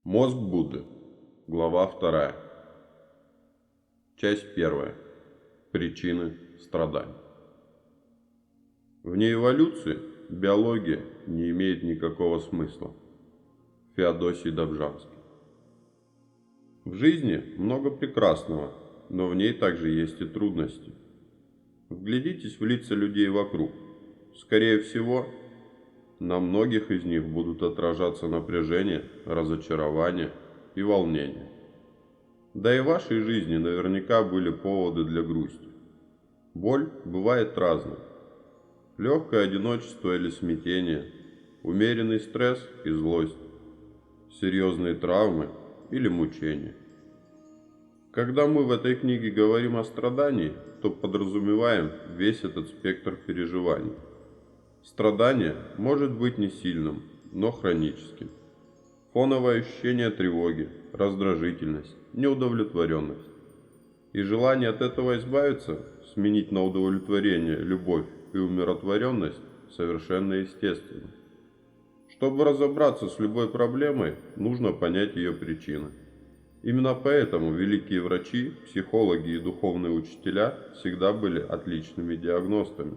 Мозг Будды. Глава 2. Часть 1. Причины страданий. Вне эволюции биология не имеет никакого смысла. Феодосий Добжанский. В жизни много прекрасного, но в ней также есть и трудности. Вглядитесь в лица людей вокруг. Скорее всего, на многих из них будут отражаться напряжение, разочарование и волнение. Да и в вашей жизни наверняка были поводы для грусти. Боль бывает разной. Легкое одиночество или смятение, умеренный стресс и злость, серьезные травмы или мучения. Когда мы в этой книге говорим о страдании, то подразумеваем весь этот спектр переживаний. Страдание может быть не сильным, но хроническим. Фоновое ощущение тревоги, раздражительность, неудовлетворенность. И желание от этого избавиться, сменить на удовлетворение, любовь и умиротворенность совершенно естественно. Чтобы разобраться с любой проблемой, нужно понять ее причины. Именно поэтому великие врачи, психологи и духовные учителя всегда были отличными диагностами.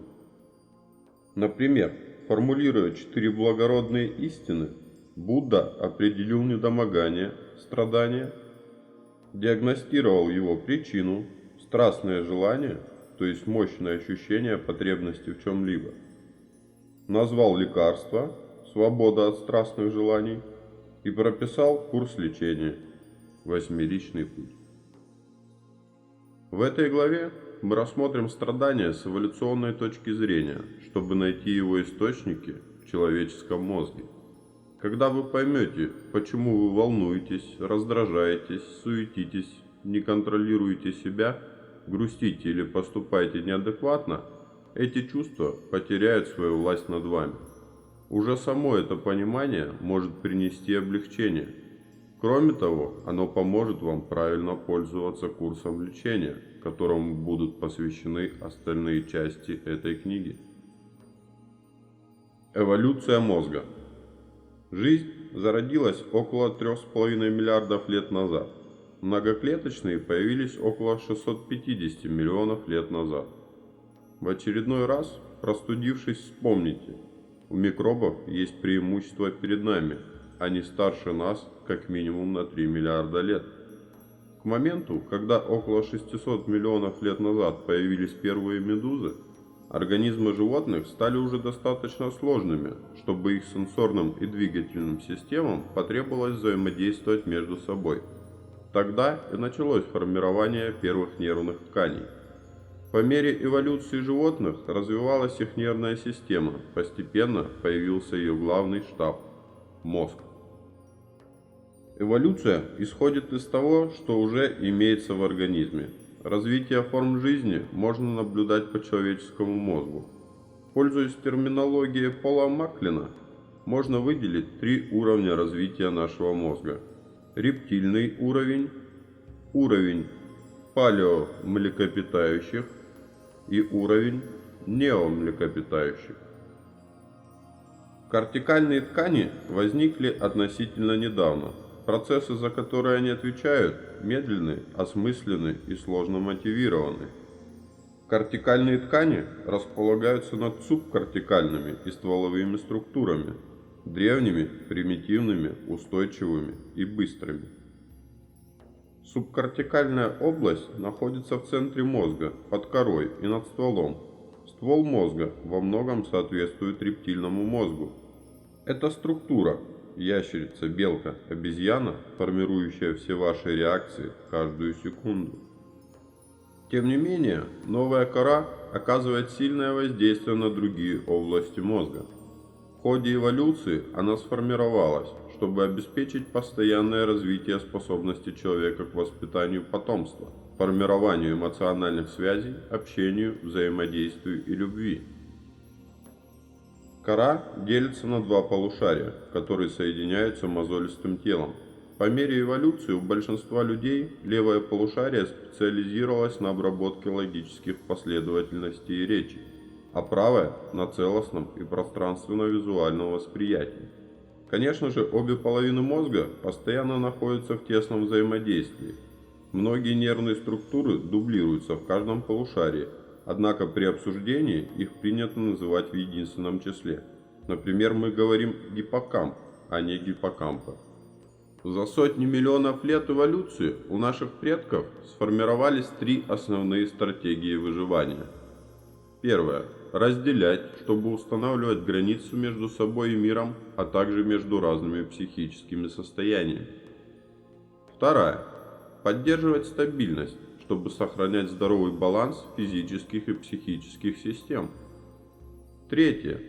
Например, формулируя 4 благородные истины, Будда определил недомогание, страдание, диагностировал его причину, страстное желание, то есть мощное ощущение потребности в чем-либо, назвал лекарство, свобода от страстных желаний, и прописал курс лечения, 8-личный путь. В этой главе мы рассмотрим страдания с эволюционной точки зрения, чтобы найти его источники в человеческом мозге. Когда вы поймете, почему вы волнуетесь, раздражаетесь, суетитесь, не контролируете себя, грустите или поступаете неадекватно, эти чувства потеряют свою власть над вами. Уже само это понимание может принести облегчение. Кроме того, оно поможет вам правильно пользоваться курсом лечения, которому будут посвящены остальные части этой книги. Эволюция мозга. Жизнь зародилась около 3,5 миллиардов лет назад. Многоклеточные появились около 650 миллионов лет назад. В очередной раз, простудившись, вспомните, у микробов есть преимущество перед нами, они старше нас как минимум на 3 миллиарда лет. К моменту, когда около 600 миллионов лет назад появились первые медузы, организмы животных стали уже достаточно сложными, чтобы их сенсорным и двигательным системам потребовалось взаимодействовать между собой. Тогда и началось формирование первых нервных тканей. По мере эволюции животных развивалась их нервная система, постепенно появился ее главный штаб – мозг. Эволюция исходит из того, что уже имеется в организме. Развитие форм жизни можно наблюдать по человеческому мозгу. Пользуясь терминологией Пола Маклина, можно выделить 3 уровня развития нашего мозга. Рептильный уровень, уровень палеомлекопитающих и уровень неомлекопитающих. Кортикальные ткани возникли относительно недавно. Процессы, за которые они отвечают, медленны, осмысленны и сложно мотивированы. Кортикальные ткани располагаются над субкортикальными и стволовыми структурами, древними, примитивными, устойчивыми и быстрыми. Субкортикальная область находится в центре мозга, под корой и над стволом. Ствол мозга во многом соответствует рептильному мозгу. Эта структура – ящерица, белка, обезьяна, формирующая все ваши реакции каждую секунду. Тем не менее, новая кора оказывает сильное воздействие на другие области мозга. В ходе эволюции она сформировалась, чтобы обеспечить постоянное развитие способности человека к воспитанию потомства, формированию эмоциональных связей, общению, взаимодействию и любви. Кора делится на 2 полушария, которые соединяются мозолистым телом. По мере эволюции у большинства людей левое полушарие специализировалось на обработке логических последовательностей речи, а правое – на целостном и пространственно-визуальном восприятии. Конечно же, обе половины мозга постоянно находятся в тесном взаимодействии. Многие нервные структуры дублируются в каждом полушарии, однако при обсуждении их принято называть в единственном числе. Например, мы говорим гиппокамп, а не гиппокампа. За сотни миллионов лет эволюции у наших предков сформировались три основные стратегии выживания. Первое. Разделять, чтобы устанавливать границу между собой и миром, а также между разными психическими состояниями. Вторая. Поддерживать стабильность, чтобы сохранять здоровый баланс физических и психических систем. Третье.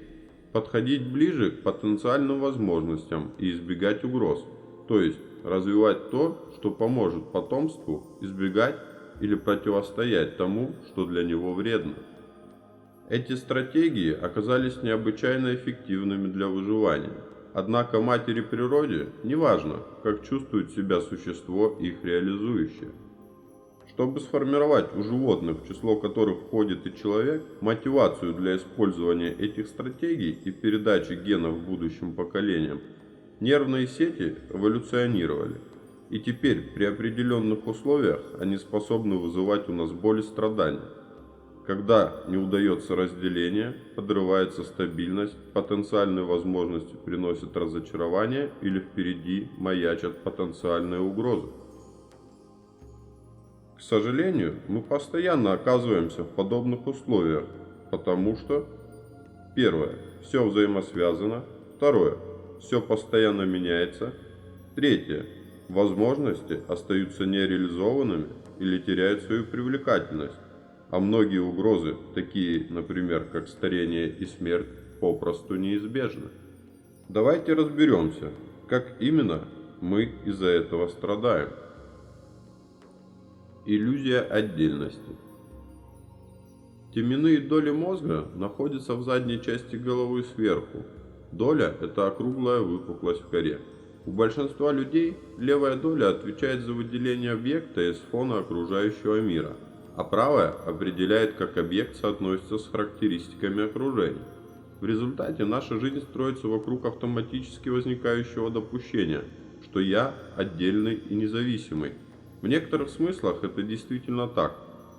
Подходить ближе к потенциальным возможностям и избегать угроз, то есть развивать то, что поможет потомству избегать или противостоять тому, что для него вредно. Эти стратегии оказались необычайно эффективными для выживания. Однако матери природе не важно, как чувствует себя существо, их реализующее. Чтобы сформировать у животных, в число которых входит и человек, мотивацию для использования этих стратегий и передачи генов будущим поколениям, нервные сети эволюционировали. И теперь при определенных условиях они способны вызывать у нас боль и страдания. Когда не удается разделение, подрывается стабильность, потенциальные возможности приносят разочарование или впереди маячат потенциальные угрозы. К сожалению, мы постоянно оказываемся в подобных условиях, потому что первое. Все взаимосвязано. Второе. Все постоянно меняется. Третье. Возможности остаются нереализованными или теряют свою привлекательность. А многие угрозы, такие, например, как старение и смерть, попросту неизбежны. Давайте разберемся, как именно мы из-за этого страдаем. Иллюзия отдельности. Теменные доли мозга находятся в задней части головы сверху. Доля – это округлая выпуклость в коре. У большинства людей левая доля отвечает за выделение объекта из фона окружающего мира, а правая определяет, как объект соотносится с характеристиками окружения. В результате наша жизнь строится вокруг автоматически возникающего допущения, что я отдельный и независимый. В некоторых смыслах это действительно так,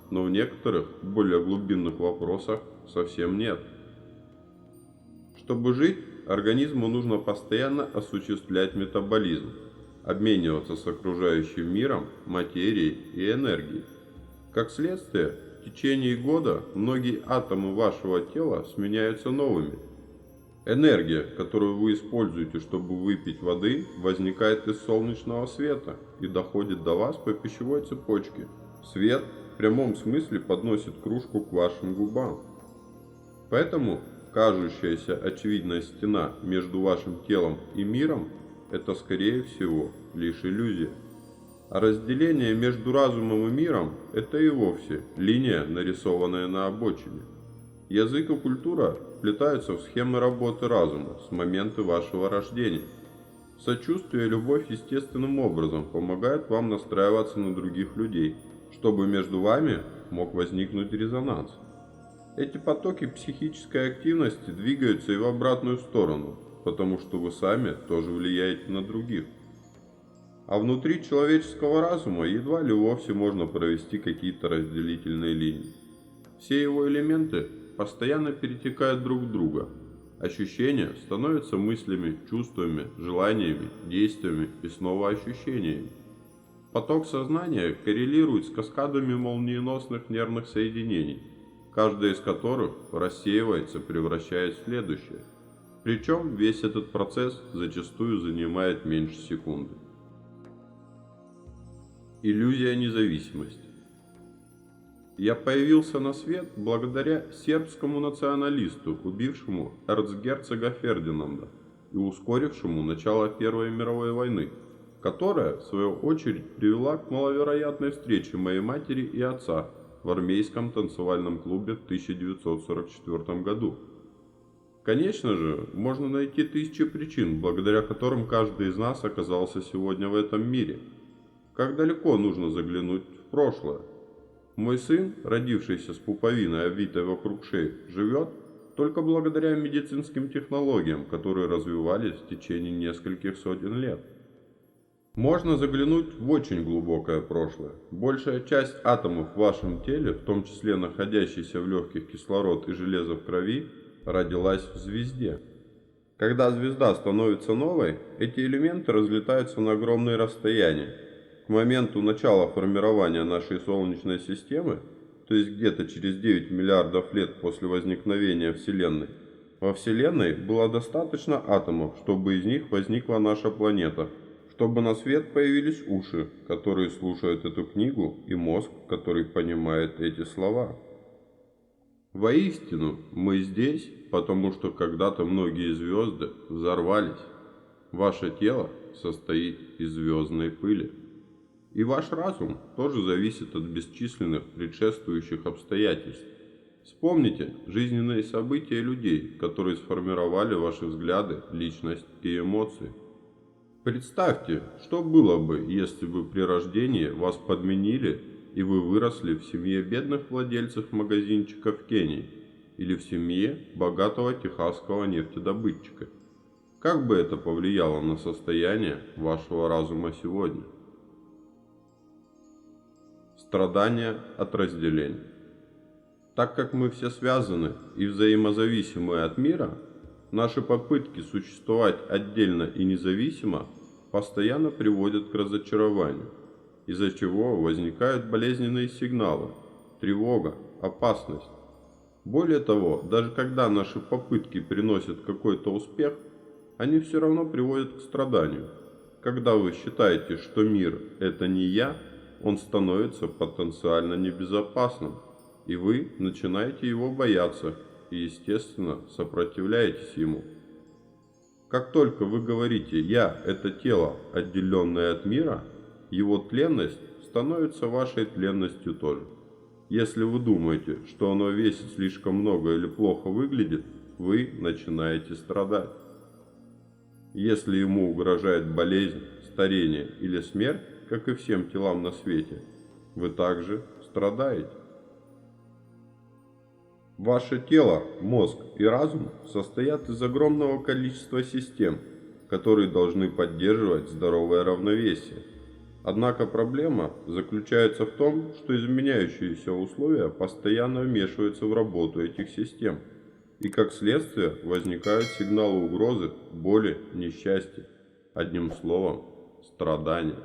но в некоторых, более глубинных вопросах совсем нет. Чтобы жить, организму нужно постоянно осуществлять метаболизм, обмениваться с окружающим миром, материей и энергией. Как следствие, в течение года многие атомы вашего тела сменяются новыми. Энергия, которую вы используете, чтобы выпить воды, возникает из солнечного света и доходит до вас по пищевой цепочке. Свет в прямом смысле подносит кружку к вашим губам. Поэтому кажущаяся очевидная стена между вашим телом и миром – это, скорее всего, лишь иллюзия. А разделение между разумом и миром – это и вовсе линия, нарисованная на обочине. Язык и культура вплетаются в схемы работы разума с момента вашего рождения. Сочувствие и любовь естественным образом помогают вам настраиваться на других людей, чтобы между вами мог возникнуть резонанс. Эти потоки психической активности двигаются и в обратную сторону, потому что вы сами тоже влияете на других. А внутри человеческого разума едва ли вовсе можно провести какие-то разделительные линии. Все его элементы постоянно перетекают друг в друга. Ощущения становятся мыслями, чувствами, желаниями, действиями и снова ощущениями. Поток сознания коррелирует с каскадами молниеносных нервных соединений, каждая из которых рассеивается, превращаясь в следующее. Причем весь этот процесс зачастую занимает меньше секунды. Иллюзия независимости. Я появился на свет благодаря сербскому националисту, убившему эрцгерцога Фердинанда и ускорившему начало Первой мировой войны, которая, в свою очередь, привела к маловероятной встрече моей матери и отца в армейском танцевальном клубе в 1944 году. Конечно же, можно найти тысячи причин, благодаря которым каждый из нас оказался сегодня в этом мире. Как далеко нужно заглянуть в прошлое? Мой сын, родившийся с пуповиной, обвитой вокруг шеи, живет? только благодаря медицинским технологиям, которые развивались в течение нескольких сотен лет. Можно заглянуть в очень глубокое прошлое. Большая часть атомов в вашем теле, в том числе находящийся в легких кислород и железо в крови, родилась в звезде. Когда звезда становится новой, эти элементы разлетаются на огромные расстояния. К моменту начала формирования нашей Солнечной системы, то есть где-то через 9 миллиардов лет после возникновения Вселенной, во Вселенной было достаточно атомов, чтобы из них возникла наша планета, чтобы на свет появились уши, которые слушают эту книгу, и мозг, который понимает эти слова. Воистину, мы здесь, потому что когда-то многие звезды взорвались. Ваше тело состоит из звездной пыли. И ваш разум тоже зависит от бесчисленных предшествующих обстоятельств. Вспомните жизненные события людей, которые сформировали ваши взгляды, личность и эмоции. Представьте, что было бы, если бы при рождении вас подменили и вы выросли в семье бедных владельцев магазинчика в Кении или в семье богатого техасского нефтедобытчика. Как бы это повлияло на состояние вашего разума сегодня? Страдания от разделения. Так как мы все связаны и взаимозависимы от мира, наши попытки существовать отдельно и независимо постоянно приводят к разочарованию, из-за чего возникают болезненные сигналы, тревога, опасность. Более того, даже когда наши попытки приносят какой-то успех, они все равно приводят к страданию. Когда вы считаете, что мир – это не я, он становится потенциально небезопасным, и вы начинаете его бояться и, естественно, сопротивляетесь ему. Как только вы говорите «я» – это тело, отделенное от мира, его тленность становится вашей тленностью тоже. Если вы думаете, что оно весит слишком много или плохо выглядит, вы начинаете страдать. Если ему угрожает болезнь, старение или смерть, как и всем телам на свете, вы также страдаете. Ваше тело, мозг и разум состоят из огромного количества систем, которые должны поддерживать здоровое равновесие. Однако проблема заключается в том, что изменяющиеся условия постоянно вмешиваются в работу этих систем, и как следствие возникают сигналы угрозы, боли, несчастья, одним словом, страдания.